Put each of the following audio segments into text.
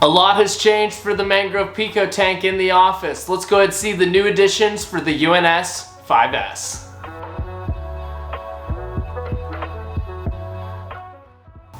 A lot has changed for the Mangrove Pico tank in the office. Let's go ahead and see the new additions for the UNS 5S.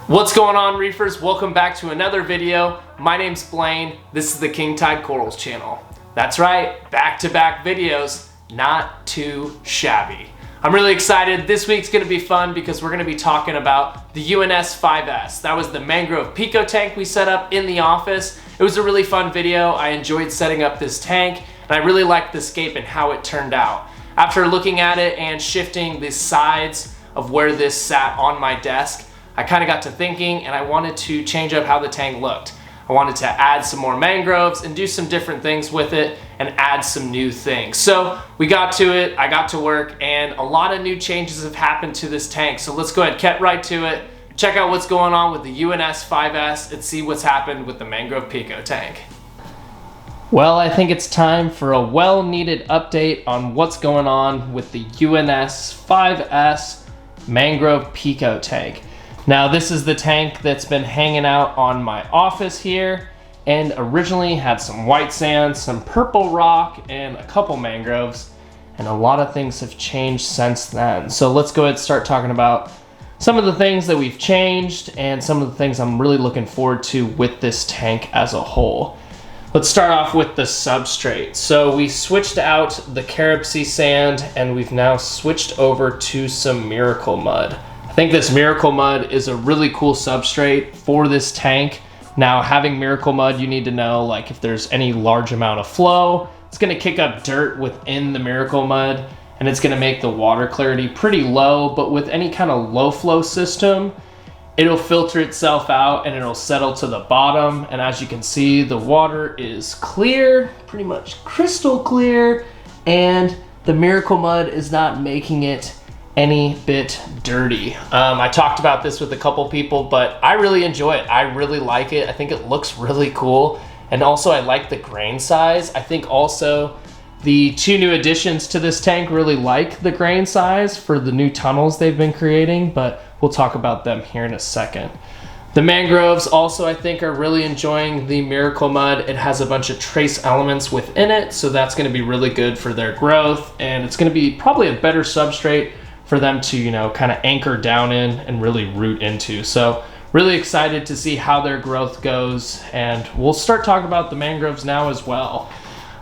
What's going on, reefers? Welcome back to another video. My name's Blaine. This is the King Tide Corals channel. That's right, back-to-back videos, not too shabby. I'm really excited. This week's gonna be fun because we're gonna be talking about the UNS 5S. That was the Mangrove Pico tank we set up in the office. It was a really fun video. I enjoyed setting up this tank, and I really liked the scape and how it turned out. After looking at it and shifting the sides of where this sat on my desk, I kind of got to thinking, and I wanted to change up how the tank looked. I wanted to add some more mangroves and do some different things with it and add some new things. So we got to it, I got to work, and a lot of new changes have happened to this tank. So let's go ahead and get right to it, check out what's going on with the UNS 5S and see what's happened with the Mangrove Pico tank. Well, I think it's time for a well-needed update on what's going on with the UNS 5S Mangrove Pico tank. Now, this is the tank that's been hanging out on my office here and originally had some white sand, some purple rock, and a couple mangroves, and a lot of things have changed since then. So let's go ahead and start talking about some of the things that we've changed and some of the things I'm really looking forward to with this tank as a whole. Let's start off with the substrate. So we switched out the Carib Sea sand and we've now switched over to some Miracle Mud. I think this Miracle Mud is a really cool substrate for this tank. Now, having Miracle Mud, you need to know, like, if there's any large amount of flow, it's gonna kick up dirt within the Miracle Mud and it's gonna make the water clarity pretty low, but with any kind of low flow system, it'll filter itself out and it'll settle to the bottom. And as you can see, the water is clear, pretty much crystal clear, and the Miracle Mud is not making it any bit dirty. I talked about this with a couple people, but I really enjoy it. I really like it. I think it looks really cool. And also I like the grain size. I think also the two new additions to this tank really like the grain size for the new tunnels they've been creating, but we'll talk about them here in a second. The mangroves also, I think, are really enjoying the Miracle Mud. It has a bunch of trace elements within it, so that's gonna be really good for their growth, and it's gonna be probably a better substrate for them to, you know, kind of anchor down in and really root into. So really excited to see how their growth goes, and we'll start talking about the mangroves now as well.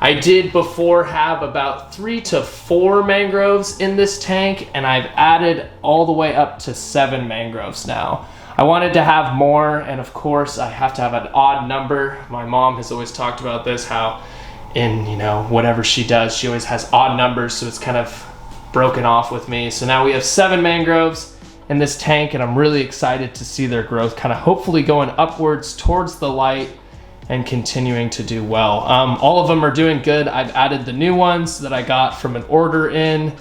I did before have about 3 to 4 mangroves in this tank, and I've added all the way up to 7 mangroves now. I wanted to have more, and of course I have to have an odd number. My mom has always talked about this, how in, you know, whatever she does, she always has odd numbers, so it's kind of broken off with me. So now we have 7 mangroves in this tank, and I'm really excited to see their growth kind of hopefully going upwards towards the light and continuing to do well. All of them are doing good. I've added the new ones that I got from an order in,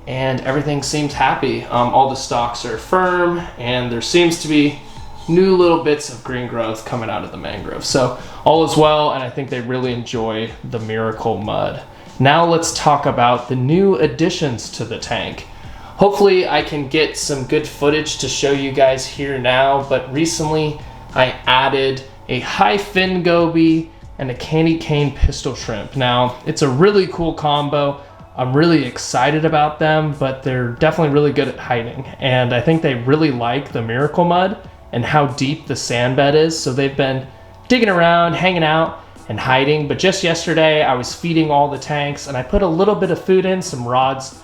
and everything seems happy. All the stalks are firm, and there seems to be new little bits of green growth coming out of the mangrove. So all is well, and I think they really enjoy the Miracle Mud. Now let's talk about the new additions to the tank. Hopefully I can get some good footage to show you guys here now, but recently I added a high fin goby and a candy cane pistol shrimp. Now, it's a really cool combo. I'm really excited about them, but they're definitely really good at hiding. And I think they really like the Miracle Mud and how deep the sand bed is. So they've been digging around, hanging out, and hiding. But just yesterday I was feeding all the tanks and I put a little bit of food in, some rods,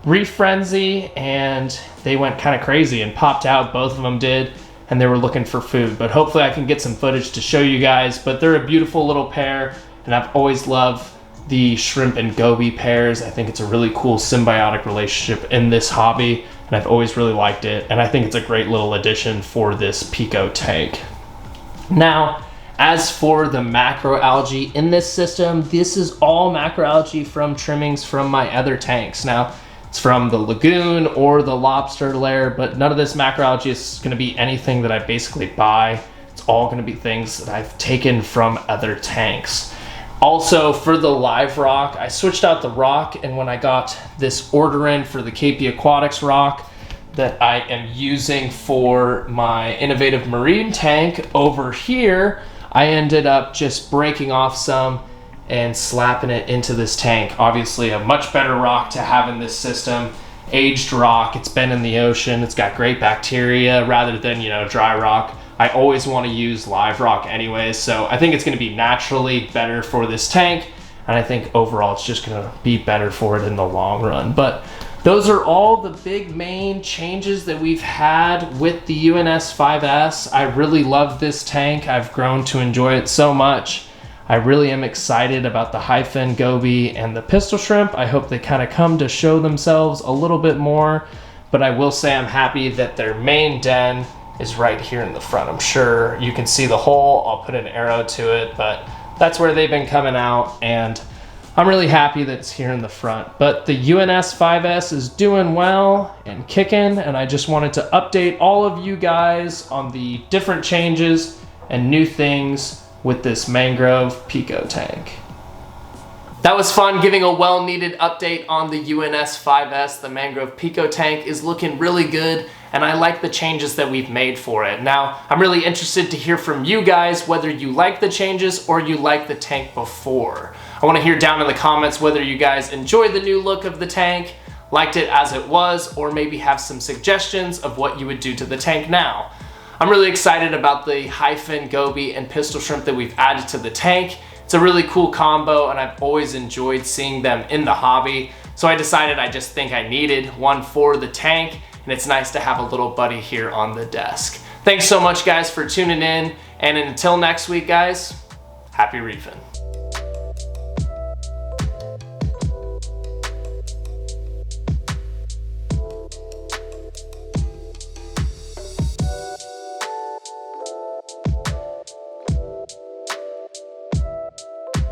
Reef Frenzy, and they went kind of crazy and popped out. Both of them did, and they were looking for food. But hopefully I can get some footage to show you guys. But they're a beautiful little pair, and I've always loved the shrimp and goby pairs. I think it's a really cool symbiotic relationship in this hobby, and I've always really liked it, and I think it's a great little addition for this Pico tank. Now, as for the macroalgae in this system, this is all macroalgae from trimmings from my other tanks. Now, it's from the lagoon or the lobster lair, but none of this macroalgae is gonna be anything that I basically buy. It's all gonna be things that I've taken from other tanks. Also, for the live rock, I switched out the rock, and when I got this order in for the KP Aquatics rock that I am using for my innovative marine tank over here, I ended up just breaking off some and slapping it into this tank. Obviously a much better rock to have in this system. Aged rock, it's been in the ocean, it's got great bacteria rather than, you know, dry rock. I always want to use live rock anyways, so I think it's going to be naturally better for this tank, and I think overall it's just going to be better for it in the long run. But those are all the big main changes that we've had with the UNS 5S. I really love this tank. I've grown to enjoy it so much. I really am excited about the high-fin goby and the pistol shrimp. I hope they kind of come to show themselves a little bit more, but I will say I'm happy that their main den is right here in the front. I'm sure you can see the hole. I'll put an arrow to it, but that's where they've been coming out, and I'm really happy that it's here in the front. But the UNS 5S is doing well and kicking, and I just wanted to update all of you guys on the different changes and new things with this Mangrove Pico tank. That was fun, giving a well-needed update on the UNS 5S. The Mangrove Pico tank is looking really good, and I like the changes that we've made for it. Now, I'm really interested to hear from you guys whether you like the changes or you like the tank before. I want to hear down in the comments whether you guys enjoyed the new look of the tank, liked it as it was, or maybe have some suggestions of what you would do to the tank now. I'm really excited about the high-fin goby and pistol shrimp that we've added to the tank. It's a really cool combo, and I've always enjoyed seeing them in the hobby. So I decided I just think I needed one for the tank, and it's nice to have a little buddy here on the desk. Thanks so much, guys, for tuning in, and until next week, guys, happy reefing.